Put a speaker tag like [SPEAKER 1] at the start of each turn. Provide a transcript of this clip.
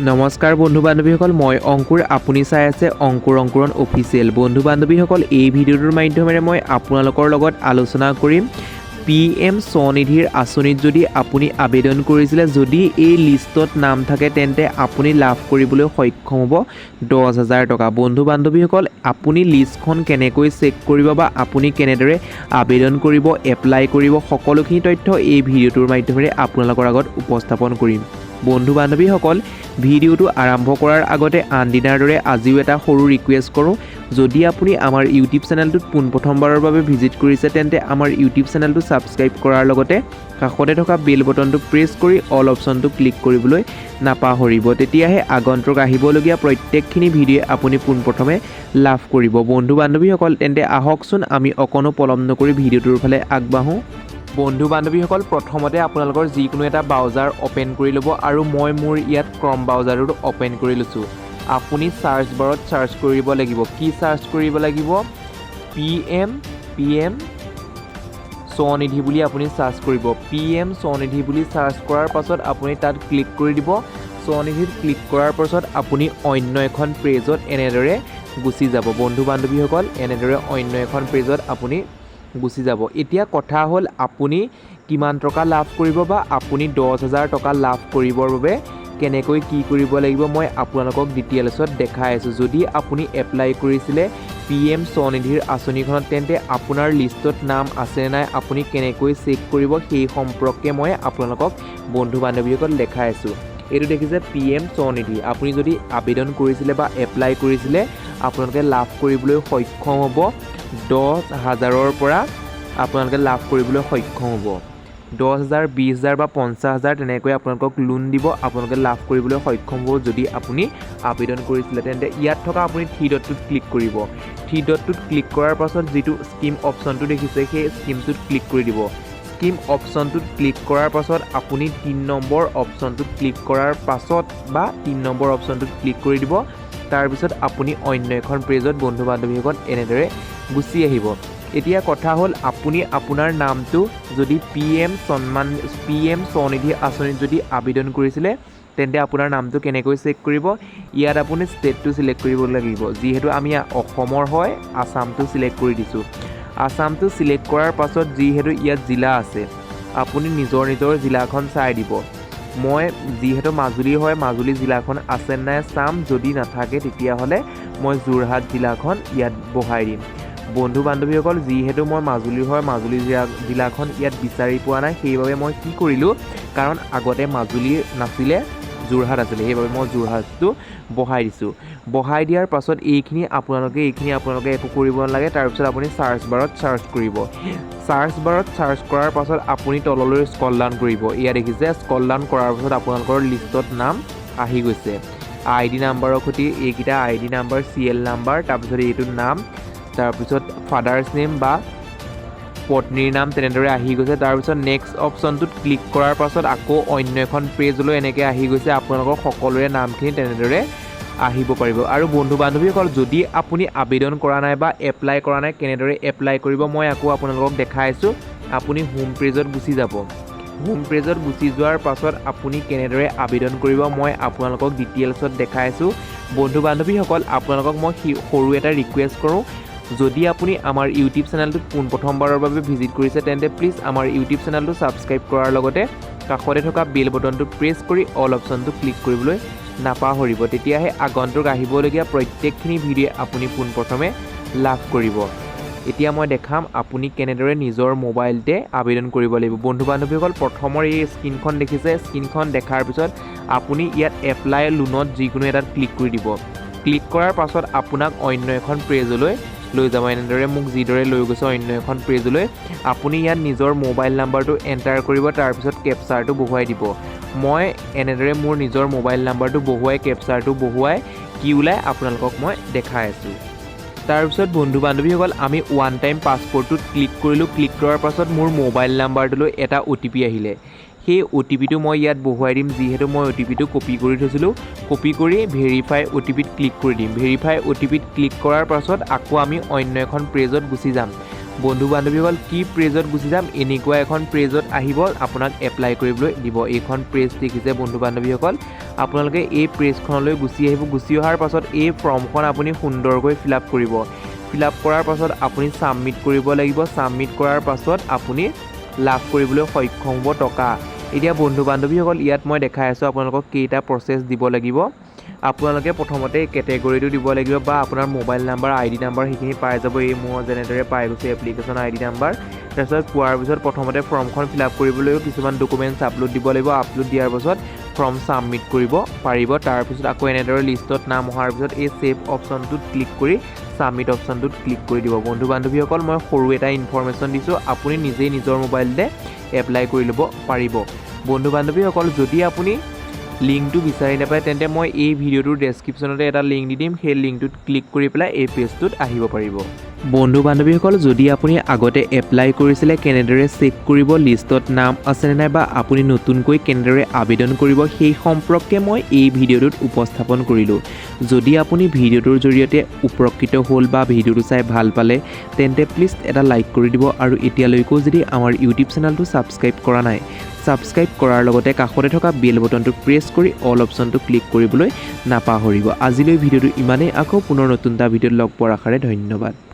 [SPEAKER 1] নমস্কাৰ বন্ধু বান্ধৱীসকল, মই অংকুৰ। আপুনি চাই আছে অংকুৰণ অফিচিয়েল। বন্ধু বান্ধৱীসকল, এই ভিডিঅ'টোৰ মাধ্যমেৰে মই আপোনালোকৰ লগত আলোচনা কৰিম PM স্বনিধিৰ আঁচনিত যদি আপুনি আবেদন কৰিছিলে, যদি এই লিষ্টত নাম থাকে তেন্তে আপুনি লাভ কৰিবলৈ সক্ষম হ'ব 10,000 টকা। বন্ধু বান্ধৱীসকল, আপুনি লিষ্টখন কেনেকৈ চেক কৰিব বা আপুনি কেনেদৰে আবেদন কৰিব, এপ্লাই কৰিব, সকলোখিনি তথ্য এই ভিডিঅ'টোৰ মাধ্যমেৰে আপোনালোকৰ আগত উপস্থাপন কৰিম। বন্ধু বান্ধৱীসকল, ভিডিঅ'টো আৰম্ভ কৰাৰ আগতে আন দিনাৰ দৰে আজিও এটা সৰু ৰিকুৱেষ্ট কৰোঁ। যদি আপুনি আমাৰ ইউটিউব চেনেলটোত পোনপ্ৰথমবাৰৰ বাবে ভিজিট কৰিছে তেন্তে আমাৰ ইউটিউব চেনেলটো ছাবস্ক্ৰাইব কৰাৰ লগতে কাষতে থকা বেল বটনটো প্ৰেছ কৰি অল অপশ্যনটো ক্লিক কৰিবলৈ নাপাহৰিব। তেতিয়াহে আগন্তুক আহিবলগীয়া প্ৰত্যেকখিনি ভিডিঅ' আপুনি পোনপ্ৰথমে লাভ কৰিব। বন্ধু বান্ধৱীসকল, তেন্তে আহকচোন আমি অকণো পলম নকৰি ভিডিঅ'টোৰ ফালে আগবাঢ়োঁ। বন্ধু বান্ধৱীসকল, প্ৰথমতে আপোনালোকৰ যিকোনো এটা ব্ৰাউজাৰ অ'পেন কৰি ল'ব আৰু মই মোৰ ইয়াত ক্ৰম ব্ৰাউজাৰটো অ'পেন কৰি লৈছোঁ। আপুনি চাৰ্চ বাৰত চাৰ্চ কৰিব লাগিব। কি চাৰ্চ কৰিব লাগিব? PM স্বনিধি বুলি আপুনি চাৰ্চ কৰিব। PM স্বনিধি বুলি চাৰ্চ কৰাৰ পাছত আপুনি তাত ক্লিক কৰি দিব। স্বনিধিত ক্লিক কৰাৰ পাছত আপুনি অন্য এখন পেজত এনেদৰে গুচি যাব। বন্ধু বান্ধৱীসকল, এনেদৰে অন্য এখন পেজত আপুনি গুচি যাব। এতিয়া কথা হ'ল, আপুনি কিমান টকা লাভ কৰিব বা আপুনি 10,000 টকা লাভ কৰিবৰ বাবে কেনেকৈ কি কৰিব লাগিব মই আপোনালোকক ডিটেইলছত দেখাই আছোঁ। যদি আপুনি এপ্লাই কৰিছিলে PM স্বনিধিৰ আঁচনিখনত তেন্তে আপোনাৰ লিষ্টত নাম আছে নাই, আপুনি কেনেকৈ চেক কৰিব সেই সম্পৰ্কে মই আপোনালোকক বন্ধু বান্ধৱীসকল দেখাই আছোঁ। এইটো দেখিছে PM স্বনিধি। আপুনি যদি আবেদন কৰিছিলে বা এপ্লাই কৰিছিলে আপোনালোকে লাভ কৰিবলৈ সক্ষম হ'ব 10,000ৰ পৰা আপোনালোকে লাভ কৰিবলৈ সক্ষম হ'ব 10,000, 20,000 বা 50,000 তেনেকৈ আপোনালোকক লোন দিব। আপোনালোকে লাভ কৰিবলৈ সক্ষম হ'ব যদি আপুনি আবেদন কৰিছিলে। তেন্তে ইয়াত থকা আপুনি থ্ৰী ডটটোত ক্লিক কৰিব। থ্ৰী ডটটোত ক্লিক কৰাৰ পাছত যিটো স্কিম অপশ্যনটো দেখিছে সেই স্কিমটোত ক্লিক কৰি দিব। স্কিম অপশ্যনটোত ক্লিক কৰাৰ পাছত আপুনি 3 নম্বৰ অপশ্যনটোত ক্লিক কৰাৰ পাছত বা 3 নম্বৰ অপশ্যনটোত ক্লিক কৰি দিব। তাৰপিছত আপুনি অন্য এখন পেজত বন্ধু বান্ধৱীসকল এনেদৰে গুচি আহিব। এতিয়া কথা হ'ল, আপুনি আপোনাৰ নামটো যদি PM স্বনিধি আঁচনিত যদি আবেদন কৰিছিলে তেন্তে আপোনাৰ নামটো কেনেকৈ চেক কৰিব? ইয়াত আপুনি ষ্টেটটো চিলেক্ট কৰিব লাগিব। যিহেতু আমি অসমৰ হয়, আছামটো চিলেক্ট কৰি দিছোঁ। আছামটো চিলেক্ট কৰাৰ পাছত যিহেতু ইয়াত জিলা আছে, আপুনি নিজৰ জিলাখন চাই দিব। মই যিহেতু মাজুলী হয়, মাজুলী জিলাখন আছে নাই চাম। যদি নাথাকে তেতিয়াহ'লে মই যোৰহাট জিলাখন ইয়াত বহাই দিম। বন্ধু বান্ধৱীসকল, যিহেতু মই মাজুলী হয়, মাজুলী জিলাখন ইয়াত বিচাৰি পোৱা নাই, সেইবাবে মই কি কৰিলোঁ, কাৰণ আগতে মাজুলী নাছিলে, যোৰহাট আছিলে, সেইবাবে মই যোৰহাটটো বহাই দিছোঁ। বহাই দিয়াৰ পাছত এইখিনি আপোনালোকে একো কৰিব নালাগে। তাৰপিছত আপুনি চাৰ্চ বাৰত চাৰ্চ কৰিব। চাৰ্চ বাৰত চাৰ্চ কৰাৰ পাছত আপুনি তললৈ স্ক্ৰল ডাউন কৰিব। এয়া দেখিছে, স্ক্ৰল ডাউন কৰাৰ পাছত আপোনালোকৰ লিষ্টত নাম আহি গৈছে। ID নাম্বাৰৰ সৈতে এইকেইটা ID নাম্বাৰ, CL নাম্বাৰ, তাৰপিছত এইটো নাম, তাৰপিছত ফাদাৰ্ছ নেম বা পত্নীৰ নাম তেনেদৰে আহি গৈছে। তাৰপিছত নেক্সট অপশ্যনটোত ক্লিক কৰাৰ পাছত আকৌ অন্য এখন পেজলৈ এনেকৈ আহি গৈছে। আপোনালোকৰ সকলোৰে নামখিনি তেনেদৰে আহিব পাৰিব। আৰু বন্ধু বান্ধৱীসকল, যদি আপুনি আবেদন কৰা নাই বা এপ্লাই কৰা নাই, কেনেদৰে এপ্লাই কৰিব মই আকৌ আপোনালোকক দেখাইছোঁ। আপুনি হোম পেজত গুচি যাব। হোম পেজত গুচি যোৱাৰ পাছত আপুনি কেনেদৰে আবেদন কৰিব মই আপোনালোকক ডিটেইলছত দেখাইছোঁ। বন্ধু বান্ধৱীসকল, আপোনালোকক মই সৰু এটা ৰিকুৱেষ্ট কৰোঁ। যদি আপুনি আমাৰ ইউটিউব চেনেলটোত পোনপ্ৰথমবাৰৰ বাবে ভিজিট কৰিছে তেন্তে প্লিজ আমাৰ ইউটিউব চেনেলটো ছাবস্ক্ৰাইব কৰাৰ লগতে কাষতে থকা বেল বটনটো প্ৰেছ কৰি অল অপশ্যনটো ক্লিক কৰিবলৈ নাপাহৰিব। তেতিয়াহে আগন্তুক আহিবলগীয়া প্ৰত্যেকখিনি ভিডিঅ' আপুনি পোনপ্ৰথমে লাভ কৰিব। এতিয়া মই দেখাম আপুনি কেনেদৰে নিজৰ মোবাইলতে আবেদন কৰিব লাগিব। বন্ধু বান্ধৱীসকল, প্ৰথমৰ এই স্ক্ৰীনখন দেখিছে, স্ক্ৰীনখন দেখাৰ পিছত আপুনি ইয়াত এপ্লাই লোনত যিকোনো এটাত ক্লিক কৰি দিব। ক্লিক কৰাৰ পাছত আপোনাক অন্য এখন পেজলৈ লৈ যাব। এনেদৰে মোক যিদৰে লৈ গৈছে অন্য এখন পেজলৈ, আপুনি ইয়াত নিজৰ মোবাইল নাম্বাৰটো এণ্টাৰ কৰিব। তাৰপিছত কেপচাৰটো বহুৱাই দিব। মই এনেদৰে মোৰ নিজৰ মোবাইল নাম্বাৰটো বহুৱাই কেপচাৰটো বহুৱাই কি ওলাই আপোনালোকক মই দেখাই আছোঁ। তাৰপিছত বন্ধু বান্ধৱীসকল, আমি ওৱান টাইম পাছপৰ্টটোত ক্লিক কৰিলোঁ। ক্লিক কৰাৰ পাছত মোৰ মোবাইল নাম্বাৰটোলৈ এটা OTP আহিলে। সেই OTPটো মই ইয়াত বহুৱাই দিম। যিহেতু মই OTPটো কপি কৰি থৈছিলোঁ, কপি কৰি ভেৰিফাই OTPত ক্লিক কৰি দিম। ভেৰিফাই OTPত ক্লিক কৰাৰ পাছত আকৌ আমি অন্য এখন পেজত গুচি যাম। বন্ধু বান্ধৱীসকল কি পেজত গুচি যাম এনেকুৱা এখন পেজত আহিব আপোনাক এপ্লাই কৰিবলৈ দিব এইখন পেজ দেখিছে বন্ধু বান্ধৱীসকল আপোনালোকে এই পেজখনলৈ গুচি আহিব গুচি অহাৰ পাছত এই ফৰ্মখন আপুনি সুন্দৰকৈ ফিলআপ কৰিব ফিলআপ কৰাৰ পাছত আপুনি সাবমিট কৰিব লাগিব সাবমিট কৰাৰ পাছত আপুনি লাভ কৰিবলৈ সক্ষম হ'ব টকা এতিয়া বন্ধু বান্ধৱীসকল ইয়াত মই দেখাই আছোঁ আপোনালোকক কেইটা প্ৰচেছ দিব লাগিব আপোনালোকে প্ৰথমতে কেটেগৰীটো দিব লাগিব বা আপোনাৰ মোবাইল নাম্বাৰ আইডি নাম্বাৰ সেইখিনি পাই যাব এই মোৰ যেনেদৰে পাই গৈছে এপ্লিকেশ্যন আইডি নাম্বাৰ তাৰপিছত পোৱাৰ পিছত প্ৰথমতে ফৰ্মখন ফিলআপ কৰিবলৈ কিছুমান ডকুমেণ্টছ আপলোড দিব লাগিব আপলোড দিয়াৰ পাছত ফৰ্ম সাবমিট কৰিব পাৰিব তাৰপিছত আকৌ এনেদৰে লিষ্টত নাম অহাৰ পিছত এই সেভ অপশ্যনটোত ক্লিক কৰি সাবমিট অপশ্যনটোত ক্লিক কৰি দিব বন্ধু বান্ধৱীসকল মই সৰু এটা ইনফৰমেশ্যন দিছোঁ আপুনি নিজেই নিজৰ মোবাইলতে এপ্লাই কৰি ল'ব পাৰিব বন্ধু বান্ধৱীসকল যদি আপুনি লিংকটো বিচাৰি নাপায় তেন্তে মই এই ভিডিঅ'টোৰ ডেছক্ৰিপশ্যনতে এটা লিংক দি দিম সেই লিংকটোত ক্লিক কৰি পেলাই এই পেজটোত আহিব পাৰিব বন্ধু বান্ধৱীসকল যদি আপুনি আগতে এপ্লাই কৰিছিলে কেনেদৰে চেক কৰিব লিষ্টত নাম আছেনে নাই বা আপুনি নতুনকৈ কেনেদৰে আবেদন কৰিব সেই সম্পৰ্কে মই এই ভিডিঅ'টোত উপস্থাপন কৰিলোঁ যদি আপুনি ভিডিঅ'টোৰ জৰিয়তে উপকৃত হ'ল বা ভিডিঅ'টো চাই ভাল পালে তেন্তে প্লিজ এটা লাইক কৰি দিব আৰু এতিয়ালৈকেও যদি আমাৰ ইউটিউব চেনেলটো ছাবস্ক্ৰাইব কৰা নাই ছাবস্ক্ৰাইব কৰাৰ লগতে কাষতে থকা বেল বটনটো প্ৰেছ কৰি অল অপশ্যনটো ক্লিক কৰিবলৈ নাপাহৰিব আজিলৈ ভিডিঅ'টো ইমানেই আকৌ পুনৰ নতুন এটা ভিডিঅ'ত লগ পোৱাৰ আশাৰে ধন্যবাদ